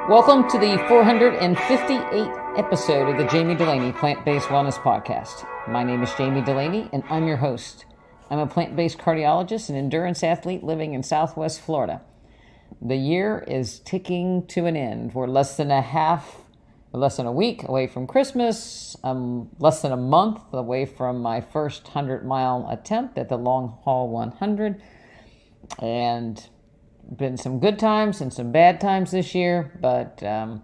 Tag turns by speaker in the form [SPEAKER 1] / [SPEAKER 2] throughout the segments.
[SPEAKER 1] Welcome to the 458th episode of the Jami Dulaney Plant-Based Wellness Podcast. My name is Jami Dulaney, and I'm your host. I'm a plant-based cardiologist and endurance athlete living in Southwest Florida. The year is ticking to an end. We're less than a week away from Christmas. I'm less than a month away from my first 100-mile attempt at the Long Haul 100. And been some good times and some bad times this year, but a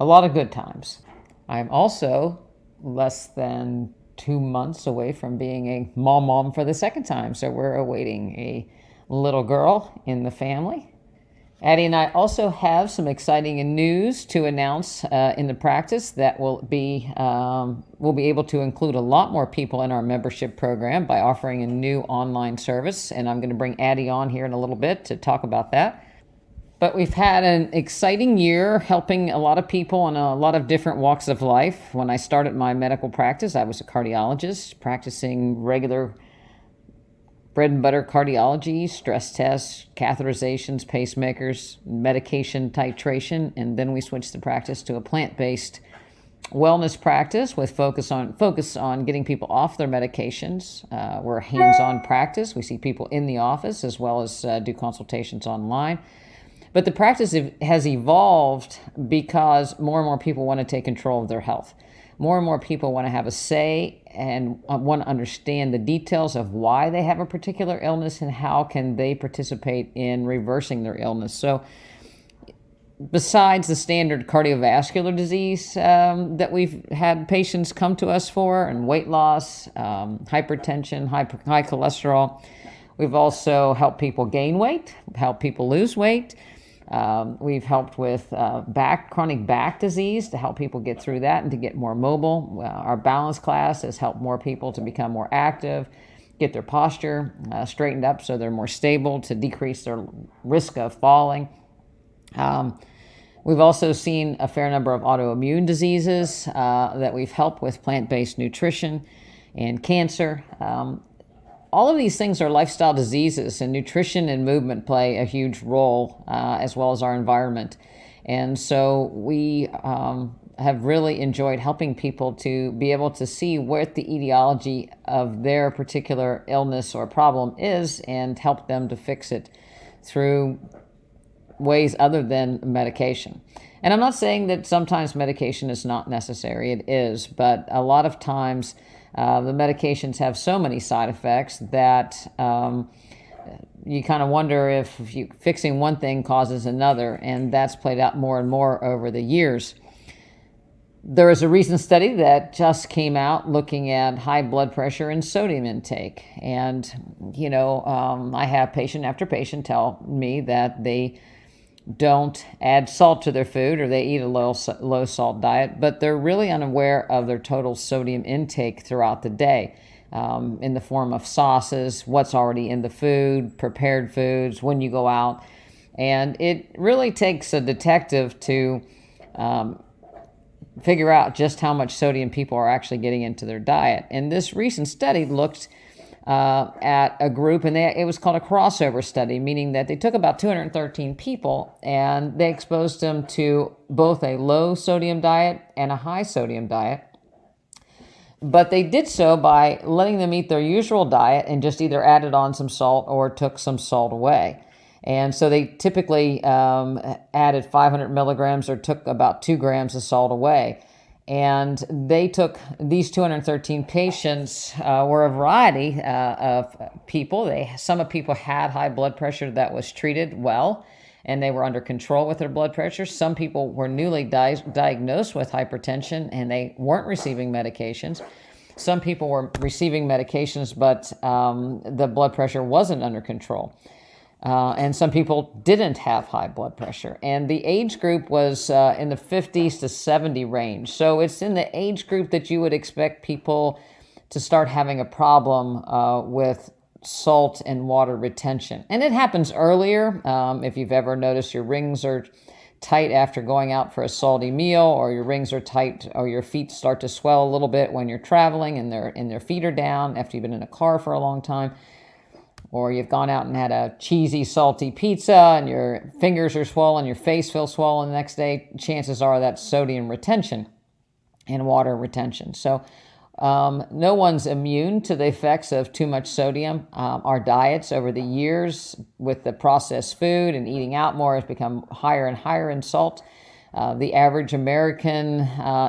[SPEAKER 1] lot of good times. I'm also less than 2 months away from being a mom for the second time, so we're awaiting a little girl in the family. Addie and I also have some exciting news to announce in the practice that we'll be able to include a lot more people in our membership program by offering a new online service, and I'm going to bring Addie on here in a little bit to talk about that. But we've had an exciting year helping a lot of people in a lot of different walks of life. When I started my medical practice, I was a cardiologist practicing regular bread and butter cardiology, stress tests, catheterizations, pacemakers, medication titration, and then we switched the practice to a plant-based wellness practice with focus on getting people off their medications. We're a hands-on practice. We see people in the office as well as do consultations online. But the practice has evolved because more and more people want to take control of their health. More and more people want to have a say and want to understand the details of why they have a particular illness and how can they participate in reversing their illness. So besides the standard cardiovascular disease that we've had patients come to us for, and weight loss, hypertension, high cholesterol, we've also helped people gain weight, helped people lose weight. We've helped with chronic back disease to help people get through that and to get more mobile. Our balance class has helped more people to become more active, get their posture straightened up so they're more stable, to decrease their risk of falling. We've also seen a fair number of autoimmune diseases that we've helped with plant-based nutrition and cancer. All of these things are lifestyle diseases, and nutrition and movement play a huge role, as well as our environment. And so we have really enjoyed helping people to be able to see what the etiology of their particular illness or problem is and help them to fix it through ways other than medication. And I'm not saying that sometimes medication is not necessary. It is, but a lot of times the medications have so many side effects that you kind of wonder if fixing one thing causes another, and that's played out more and more over the years. There is a recent study that just came out looking at high blood pressure and sodium intake. And, I have patient after patient tell me that they don't add salt to their food, or they eat a low salt diet, but they're really unaware of their total sodium intake throughout the day, in the form of sauces, what's already in the food, prepared foods, when you go out. And it really takes a detective to figure out just how much sodium people are actually getting into their diet. And this recent study looked at a group, and it was called a crossover study, meaning that they took about 213 people and they exposed them to both a low sodium diet and a high sodium diet. But they did so by letting them eat their usual diet and just either added on some salt or took some salt away. And so they typically added 500 milligrams or took about 2 grams of salt away. And they took these 213 patients, were a variety of people. Some people had high blood pressure that was treated well, and they were under control with their blood pressure. Some people were newly diagnosed with hypertension, and they weren't receiving medications. Some people were receiving medications, but the blood pressure wasn't under control. And some people didn't have high blood pressure. And the age group was in the 50s to 70 range. So it's in the age group that you would expect people to start having a problem with salt and water retention. And it happens earlier. If you've ever noticed your rings are tight after going out for a salty meal, or your rings are tight, or your feet start to swell a little bit when you're traveling and their feet are down after you've been in a car for a long time. or you've gone out and had a cheesy, salty pizza and your fingers are swollen, your face feels swollen the next day, chances are that's sodium retention and water retention. So no one's immune to the effects of too much sodium. Our diets over the years with the processed food and eating out more has become higher and higher in salt. The average American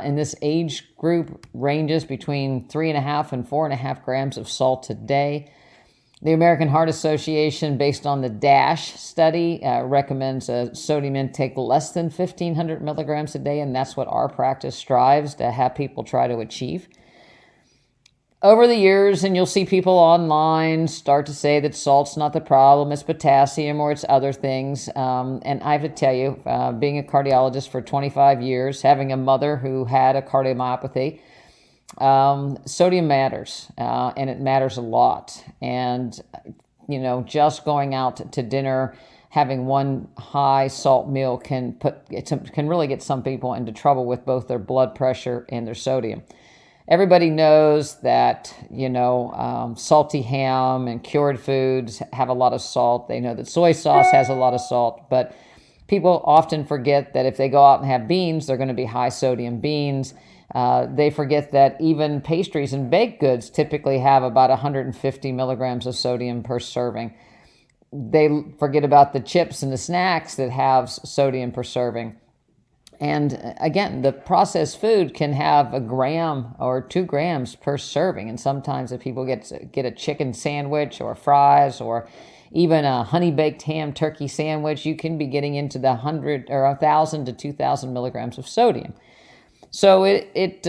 [SPEAKER 1] in this age group ranges between 3.5 and 4.5 grams of salt a day. The American Heart Association, based on the DASH study, recommends a sodium intake less than 1,500 milligrams a day, and that's what our practice strives to have people try to achieve. Over the years, and you'll see people online start to say that salt's not the problem, it's potassium or it's other things. And I have to tell you, being a cardiologist for 25 years, having a mother who had a cardiomyopathy, sodium matters, and it matters a lot. And, just going out to dinner, having one high salt meal can really get some people into trouble with both their blood pressure and their sodium. Everybody knows that, salty ham and cured foods have a lot of salt. They know that soy sauce has a lot of salt, but people often forget that if they go out and have beans, they're going to be high sodium beans. They forget that even pastries and baked goods typically have about 150 milligrams of sodium per serving. They forget about the chips and the snacks that have sodium per serving. And again, the processed food can have 1 gram or 2 grams per serving. And sometimes if people get a chicken sandwich or fries or even a honey-baked ham turkey sandwich, you can be getting into the 100 or 1,000 to 2,000 milligrams of sodium. So it's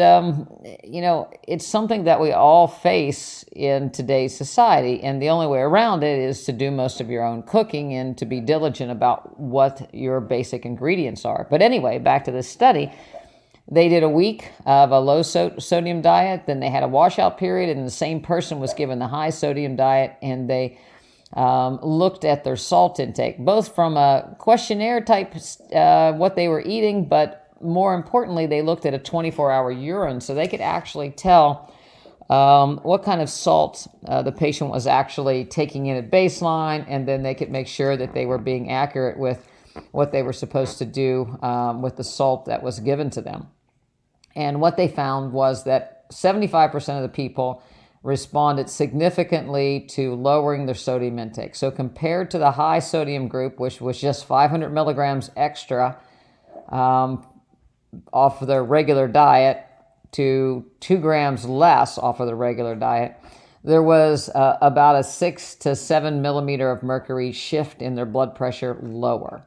[SPEAKER 1] something that we all face in today's society, and the only way around it is to do most of your own cooking and to be diligent about what your basic ingredients are. But anyway, back to this study, they did a week of a low sodium diet, then they had a washout period, and the same person was given the high sodium diet, and they looked at their salt intake, both from a questionnaire type, what they were eating, but more importantly, they looked at a 24-hour urine so they could actually tell what kind of salt the patient was actually taking in at baseline, and then they could make sure that they were being accurate with what they were supposed to do with the salt that was given to them. And what they found was that 75% of the people responded significantly to lowering their sodium intake. So compared to the high sodium group, which was just 500 milligrams extra off of their regular diet to 2 grams less off of the regular diet, there was about a 6 to 7 millimeter of mercury shift in their blood pressure lower.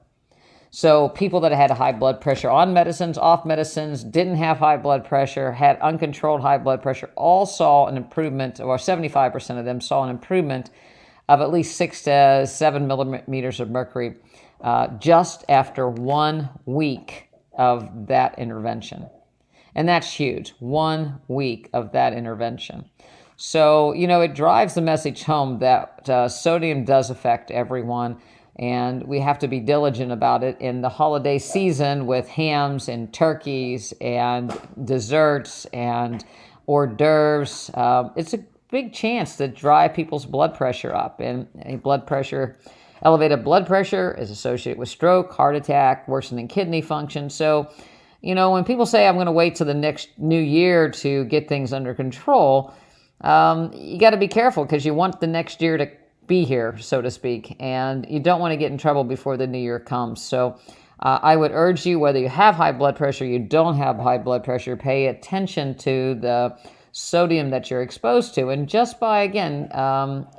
[SPEAKER 1] So people that had high blood pressure on medicines, off medicines, didn't have high blood pressure, had uncontrolled high blood pressure, all saw an improvement, or 75% of them saw an improvement of at least 6 to 7 millimeters of mercury just after 1 week of that intervention. And that's huge, 1 week of that intervention. So, it drives the message home that sodium does affect everyone, and we have to be diligent about it in the holiday season with hams and turkeys and desserts and hors d'oeuvres. It's a big chance to drive people's blood pressure up, and elevated blood pressure is associated with stroke, heart attack, worsening kidney function. So, when people say, I'm going to wait till the next new year to get things under control, you got to be careful because you want the next year to be here, so to speak, and you don't want to get in trouble before the new year comes. So I would urge you, whether you have high blood pressure, you don't have high blood pressure, pay attention to the sodium that you're exposed to. And just by, again,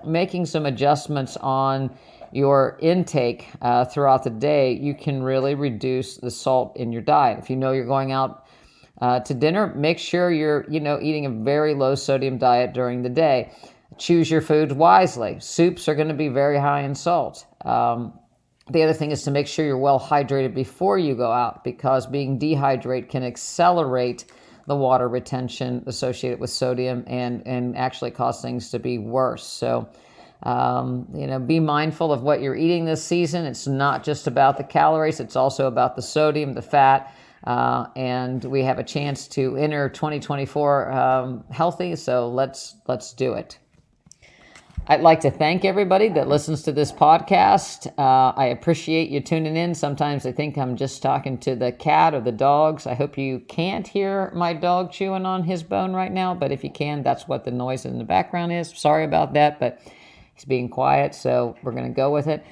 [SPEAKER 1] making some adjustments on your intake throughout the day, you can really reduce the salt in your diet. If you know you're going out to dinner, make sure you're eating a very low sodium diet during the day. Choose your foods wisely. Soups are going to be very high in salt. The other thing is to make sure you're well hydrated before you go out, because being dehydrated can accelerate the water retention associated with sodium and actually cause things to be worse. So be mindful of what you're eating this season. It's not just about the calories, it's also about the sodium, the fat, and we have a chance to enter 2024 healthy, so let's do it. I'd like to thank everybody that listens to this podcast. I appreciate you tuning in. Sometimes I think I'm just talking to the cat or the dogs. I hope you can't hear my dog chewing on his bone right now, but if you can, that's what the noise in the background is. Sorry about that, but he's being quiet, so we're going to go with it.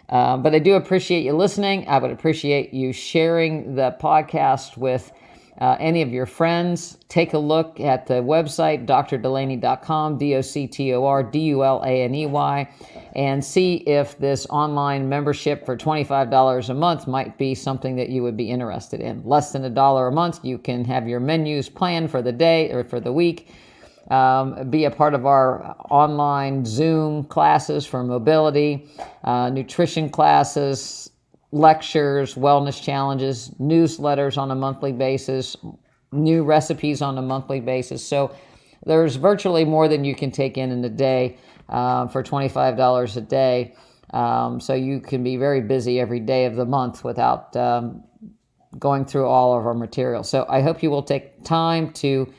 [SPEAKER 1] But I do appreciate you listening. I would appreciate you sharing the podcast with any of your friends. Take a look at the website, drdulaney.com, DOCTORDULANEY, and see if this online membership for $25 a month might be something that you would be interested in. Less than $1 a month, you can have your menus planned for the day or for the week. Be a part of our online Zoom classes for mobility, nutrition classes, lectures, wellness challenges, newsletters on a monthly basis, new recipes on a monthly basis. So there's virtually more than you can take in a day for $25 a day. So you can be very busy every day of the month without going through all of our material. So I hope you will take time to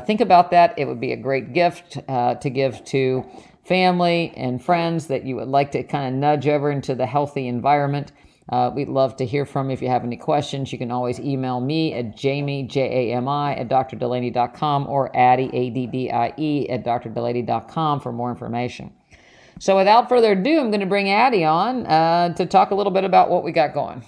[SPEAKER 1] think about that. It would be a great gift to give to family and friends that you would like to kind of nudge over into the healthy environment. We'd love to hear from you. If you have any questions, you can always email me at Jami, Jami, at drdulaney.com or Addie, ADDIE, at drdulaney.com for more information. So without further ado, I'm going to bring Addie on to talk a little bit about what we got going.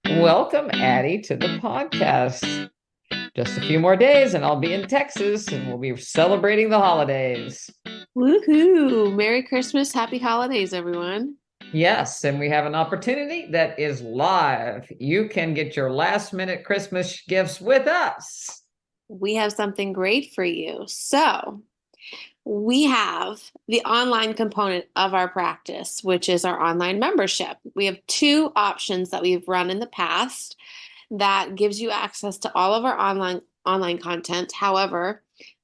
[SPEAKER 1] Welcome, Addie, to the podcast. Just a few more days and I'll be in Texas and we'll be celebrating the holidays.
[SPEAKER 2] Woohoo! Merry Christmas, happy holidays, everyone.
[SPEAKER 1] Yes, and we have an opportunity that is live. You can get your last minute Christmas gifts with us.
[SPEAKER 2] We have something great for you. So, we have the online component of our practice, which is our online membership. We have two options that we've run in the past that gives you access to all of our online content. However,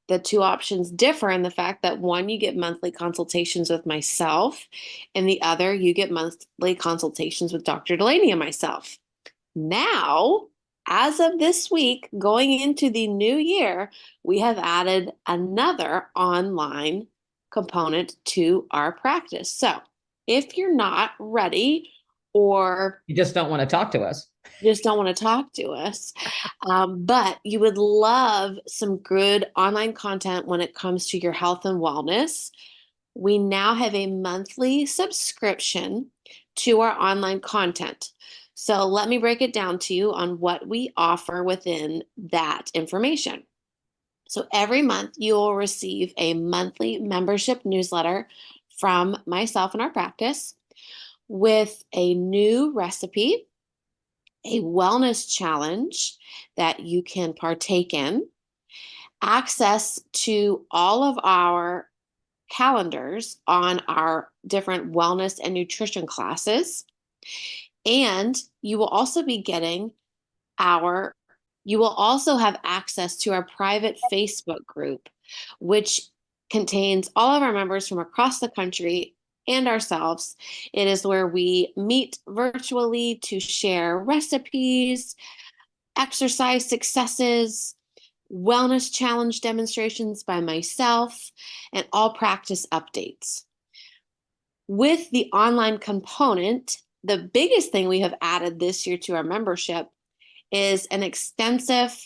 [SPEAKER 2] the two options differ in the fact that one, you get monthly consultations with myself, and the other, you get monthly consultations with Dr. Dulaney and myself. Now, as of this week, going into the new year, we have added another online component to our practice. So if you're not ready or
[SPEAKER 1] you just don't want to talk to us,
[SPEAKER 2] but you would love some good online content when it comes to your health and wellness, we now have a monthly subscription to our online content. So let me break it down to you on what we offer within that information. So every month you will receive a monthly membership newsletter from myself and our practice with a new recipe, a wellness challenge that you can partake in, access to all of our calendars on our different wellness and nutrition classes. And you will also be getting you will also have access to our private Facebook group, which contains all of our members from across the country and ourselves. It is where we meet virtually to share recipes, exercise successes, wellness challenge demonstrations by myself, and all practice updates. With the online component, the biggest thing we have added this year to our membership is an extensive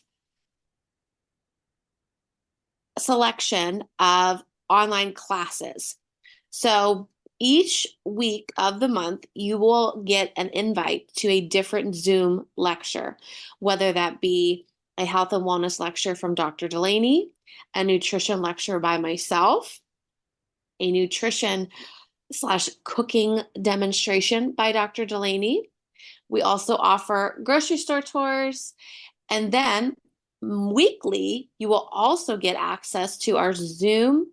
[SPEAKER 2] selection of online classes. So each week of the month, you will get an invite to a different Zoom lecture, whether that be a health and wellness lecture from Dr. Dulaney, a nutrition lecture by myself, a nutrition / cooking demonstration by Dr. Dulaney. We also offer grocery store tours. And then weekly, you will also get access to our Zoom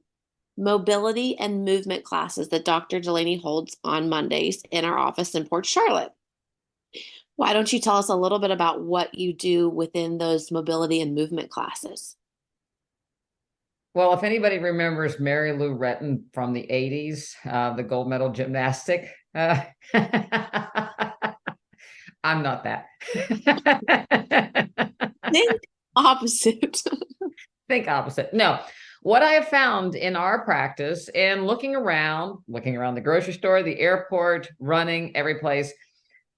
[SPEAKER 2] mobility and movement classes that Dr. Dulaney holds on Mondays in our office in Port Charlotte. Why don't you tell us a little bit about what you do within those mobility and movement classes?
[SPEAKER 1] Well, if anybody remembers Mary Lou Retton from the 80s, the gold medal gymnastic, I'm not that.
[SPEAKER 2] Think opposite.
[SPEAKER 1] Think opposite. No, what I have found in our practice and looking around the grocery store, the airport, running every place,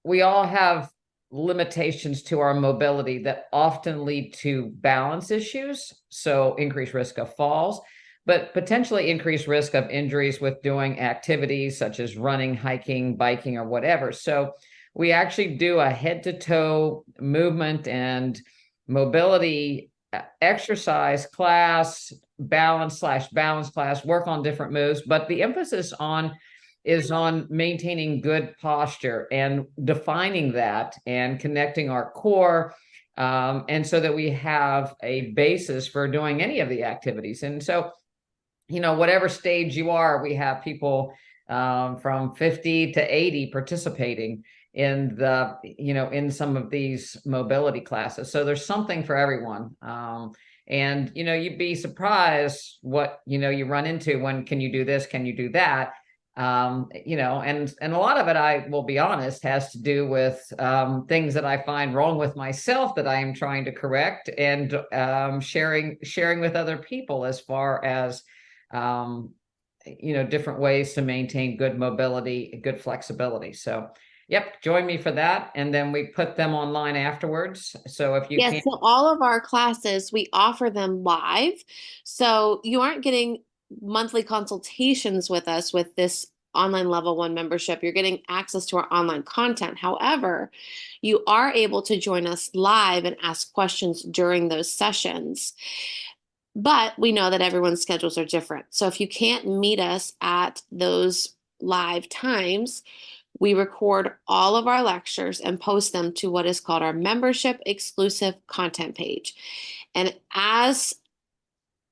[SPEAKER 1] we all have limitations to our mobility that often lead to balance issues. So increased risk of falls, but potentially increased risk of injuries with doing activities such as running, hiking, biking, or whatever. So we actually do a head to toe movement and mobility exercise class, balance class, work on different moves, but the emphasis is on maintaining good posture and defining that and connecting our core, and so that we have a basis for doing any of the activities. And so, whatever stage you are, we have people from 50 to 80 participating in in some of these mobility classes. So there's something for everyone. And you'd be surprised what you run into when, can you do this, can you do that? And a lot of it, I will be honest, has to do with things that I find wrong with myself that I am trying to correct, and sharing with other people as far as different ways to maintain good mobility, good flexibility. So yep, join me for that. And then we put them online afterwards. So if you can't.
[SPEAKER 2] So all of our classes, we offer them live. So you aren't getting monthly consultations with us with this online level 1 membership. You're getting access to our online content. However, you are able to join us live and ask questions during those sessions. But we know that everyone's schedules are different. So if you can't meet us at those live times, we record all of our lectures and post them to what is called our membership exclusive content page. And as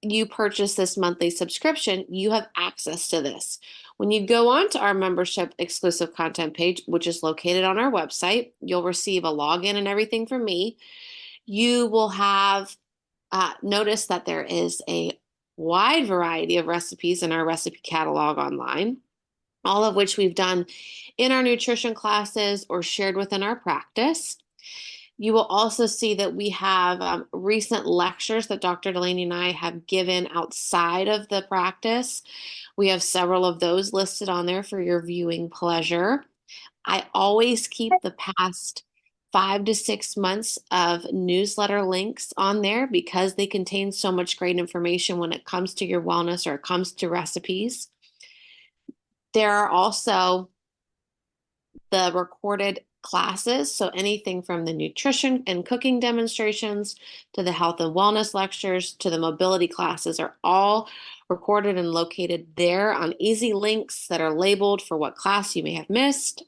[SPEAKER 2] you purchase this monthly subscription, you have access to this. When you go on to our membership exclusive content page, which is located on our website, you'll receive a login and everything from me. You will have notice that there is a wide variety of recipes in our recipe catalog online, all of which we've done in our nutrition classes or shared within our practice. You will also see that we have recent lectures that Dr. Dulaney and I have given outside of the practice. We have several of those listed on there for your viewing pleasure. I always keep the past 5 to 6 months of newsletter links on there because they contain so much great information when it comes to your wellness or it comes to recipes. There are also the recorded classes, so anything from the nutrition and cooking demonstrations to the health and wellness lectures to the mobility classes are all recorded and located there on easy links that are labeled for what class you may have missed.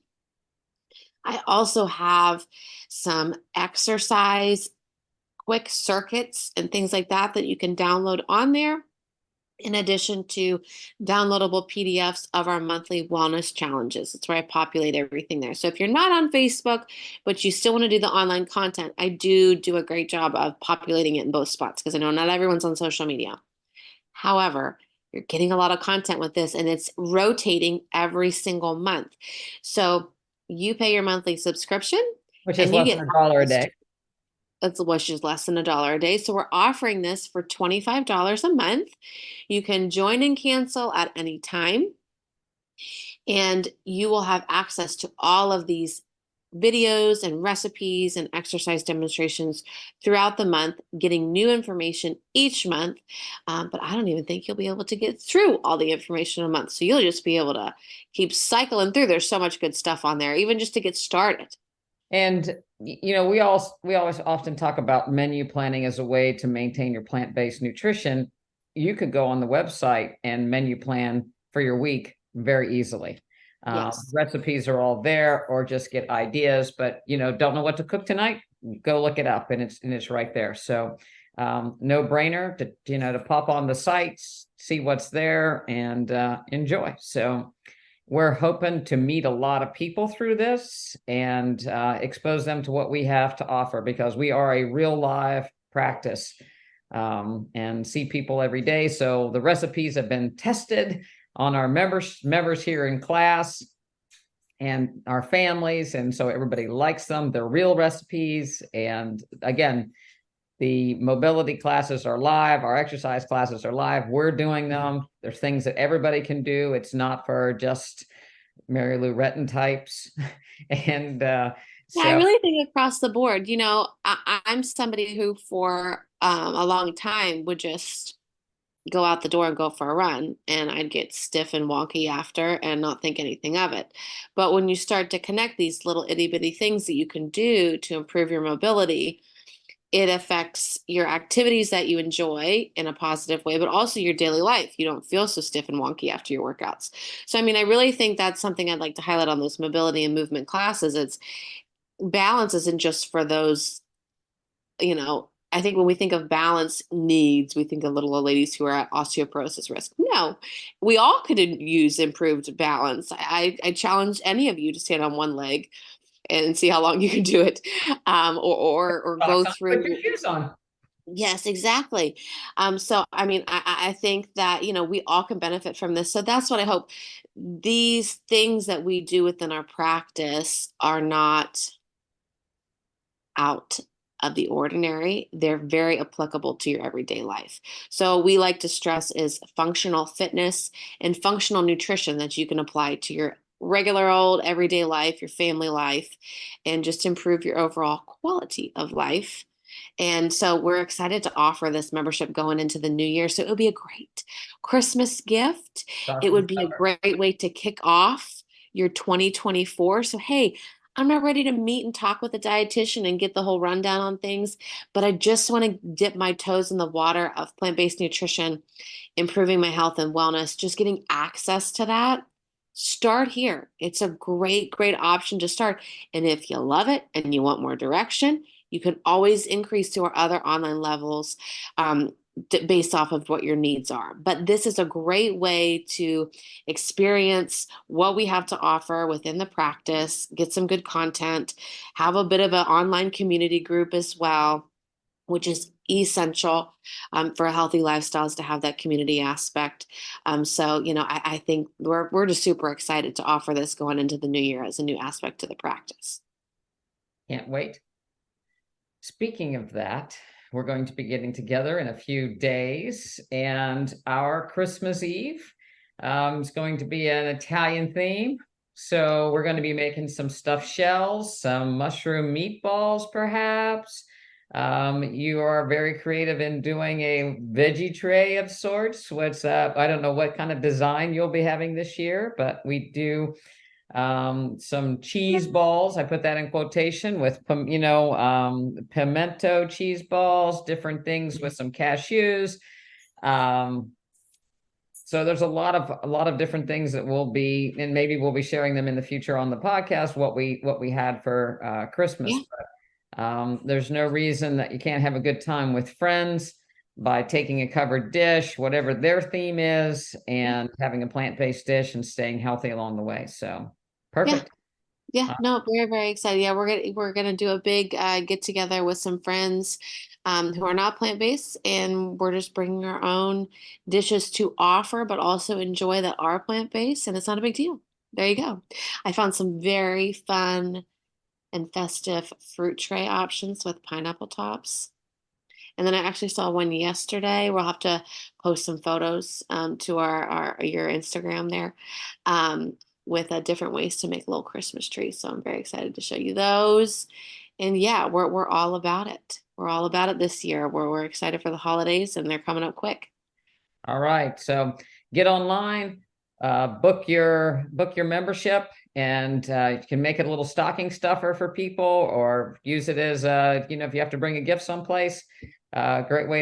[SPEAKER 2] I also have some exercise quick circuits and things like that that you can download on there, in addition to downloadable PDFs of our monthly wellness challenges. That's where I populate everything there. So if you're not on Facebook, but you still want to do the online content, I do a great job of populating it in both spots because I know not everyone's on social media. However, you're getting a lot of content with this and it's rotating every single month. So you pay your monthly subscription,
[SPEAKER 1] Which is less than $1 a day.
[SPEAKER 2] Which is less than $1 a day. So we're offering this for $25 a month. You can join and cancel at any time. And you will have access to all of these videos and recipes and exercise demonstrations throughout the month, getting new information each month. But I don't even think you'll be able to get through all the information in a month. So you'll just be able to keep cycling through. There's so much good stuff on there, even just to get started.
[SPEAKER 1] And we always often talk about menu planning as a way to maintain your plant-based nutrition. You could go on the website and menu plan for your week very easily.
[SPEAKER 2] Yes.
[SPEAKER 1] Recipes are all there, or just get ideas, but don't know what to cook tonight, go look it up, and it's right there. So no brainer to pop on the sites, see what's there, and enjoy. So we're hoping to meet a lot of people through this and expose them to what we have to offer, because we are a real live practice and see people every day. So the recipes have been tested on our members here in class and our families. And so everybody likes them. They're real recipes. And again, The mobility classes are live. Our exercise classes are live. We're doing them. There's things that everybody can do. It's not for just Mary Lou Retton types. And
[SPEAKER 2] Yeah, I
[SPEAKER 1] so
[SPEAKER 2] really think across the board, I'm somebody who for a long time would just go out the door and go for a run, and I'd get stiff and wonky after and not think anything of it. But when you start to connect these little itty bitty things that you can do to improve your mobility, it affects your activities that you enjoy in a positive way, but also your daily life. You don't feel so stiff and wonky after your workouts. So, I mean, I really think that's something I'd like to highlight on those mobility and movement classes. It's balance isn't just for those, I think when we think of balance needs, we think of little old ladies who are at osteoporosis risk. No, we all could use improved balance. I challenge any of you to stand on one leg and see how long you can do it, or go
[SPEAKER 1] socks on, put your
[SPEAKER 2] through.
[SPEAKER 1] shoes on.
[SPEAKER 2] Yes, exactly. So I mean, I think that, we all can benefit from this. So that's what I hope. These things that we do within our practice are not out of the ordinary. They're very applicable to your everyday life. So we like to stress is functional fitness and functional nutrition that you can apply to your regular old everyday life, your family life, and just improve your overall quality of life. And so we're excited to offer this membership going into the new year. So it would be a great Christmas gift.
[SPEAKER 1] Starts
[SPEAKER 2] It
[SPEAKER 1] in
[SPEAKER 2] would be a
[SPEAKER 1] December.
[SPEAKER 2] great way to kick off your 2024. So, hey, I'm not ready to meet and talk with a dietitian and get the whole rundown on things, but I just want to dip my toes in the water of plant-based nutrition, improving my health and wellness, just getting access to that. Start here. It's a great, great option to start. And if you love it and you want more direction, you can always increase to our other online levels, based off of what your needs are. But this is a great way to experience what we have to offer within the practice, get some good content, have a bit of an online community group as well, which is essential, for a healthy lifestyles to have that community aspect. So, I think we're just super excited to offer this going into the new year as a new aspect to the practice.
[SPEAKER 1] Can't wait. Speaking of that, we're going to be getting together in a few days, and our Christmas Eve is going to be an Italian theme. So we're going to be making some stuffed shells, some mushroom meatballs, perhaps. You are very creative in doing a veggie tray of sorts. I don't know what kind of design you'll be having this year, but we do some cheese balls. I put that in quotation with, pimento cheese balls, different things with some cashews. So there's a lot of different things that we'll be, and maybe we'll be sharing them in the future on the podcast, what we had for Christmas.
[SPEAKER 2] Yeah.
[SPEAKER 1] But there's no reason that you can't have a good time with friends by taking a covered dish, whatever their theme is, and having a plant-based dish and staying healthy along the way. So
[SPEAKER 2] Yeah.
[SPEAKER 1] perfect.
[SPEAKER 2] Yeah, no, very, very excited. Yeah, we're gonna do a big get together with some friends, who are not plant-based, and we're just bringing our own dishes to offer, but also enjoy that are plant-based, and it's not a big deal. There you go. I found some very fun and festive fruit tray options with pineapple tops. And then I actually saw one yesterday. We'll have to post some photos, to our your Instagram there, with different ways to make little Christmas trees. So I'm very excited to show you those. And yeah, we're all about it. We're all about it this year. We're excited for the holidays, and they're coming up quick.
[SPEAKER 1] All right. So get online, book your membership, and you can make it a little stocking stuffer for people, or use it as if you have to bring a gift someplace. Great way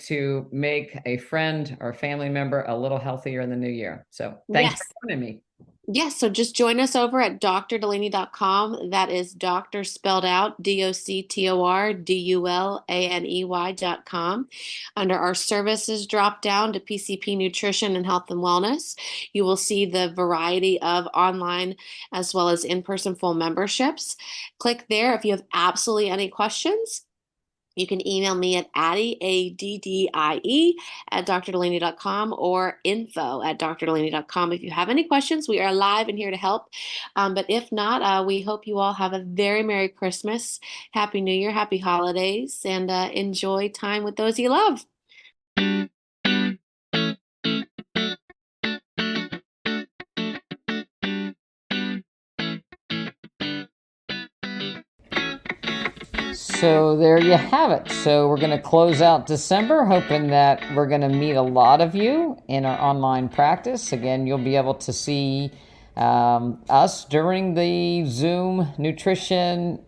[SPEAKER 1] to make a friend or family member a little healthier in the new year. So thanks for
[SPEAKER 2] Yes.
[SPEAKER 1] joining me.
[SPEAKER 2] Yes, so just join us over at drdulaney.com. That is doctor spelled out DoctorDulaney.com. Under our services drop down to PCP Nutrition and Health and Wellness, you will see the variety of online as well as in-person full memberships. Click there if you have absolutely any questions. You can email me at Addie, ADDIE, at drdelaney.com or info@drdelaney.com. If you have any questions, we are live and here to help. But if not, we hope you all have a very Merry Christmas, Happy New Year, Happy Holidays, and enjoy time with those you love.
[SPEAKER 1] So there you have it. So we're going to close out December, hoping that we're going to meet a lot of you in our online practice. Again, you'll be able to see us during the Zoom nutrition,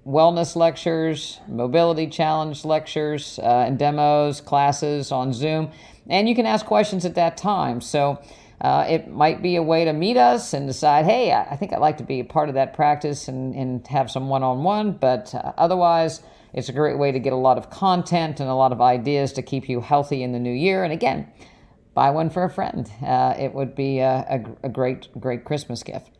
[SPEAKER 1] wellness lectures, mobility challenge lectures, and demos, classes on Zoom. And you can ask questions at that time. So it might be a way to meet us and decide, hey, I think I'd like to be a part of that practice and have some one-on-one. But otherwise, it's a great way to get a lot of content and a lot of ideas to keep you healthy in the new year. And again, buy one for a friend. It would be a great Christmas gift.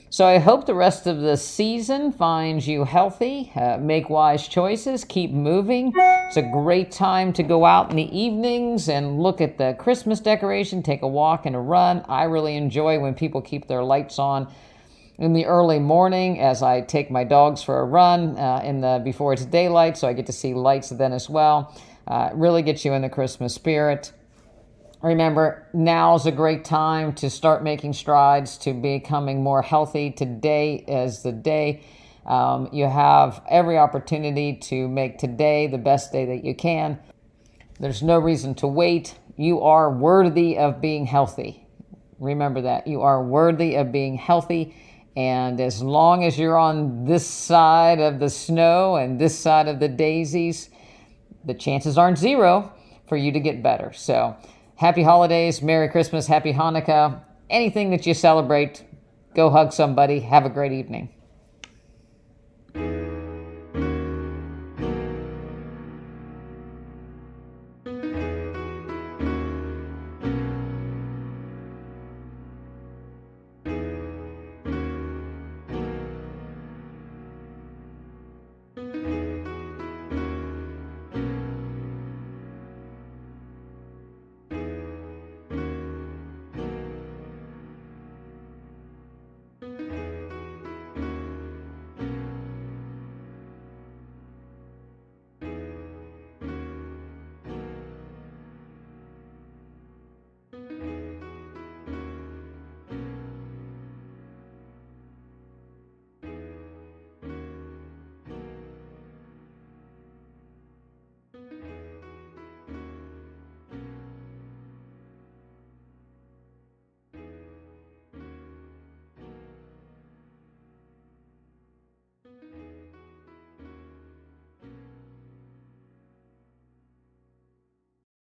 [SPEAKER 1] So I hope the rest of the season finds you healthy, make wise choices, keep moving. It's a great time to go out in the evenings and look at the Christmas decoration, take a walk and a run. I really enjoy when people keep their lights on in the early morning as I take my dogs for a run before it's daylight, so I get to see lights then as well. It really gets you in the Christmas spirit. Remember, now's a great time to start making strides to becoming more healthy. Today is the day. You have every opportunity to make today the best day that you can. There's no reason to wait. You are worthy of being healthy. Remember that. You are worthy of being healthy. And as long as you're on this side of the snow and this side of the daisies, the chances aren't zero for you to get better. So happy holidays, Merry Christmas, Happy Hanukkah, anything that you celebrate, go hug somebody, have a great evening.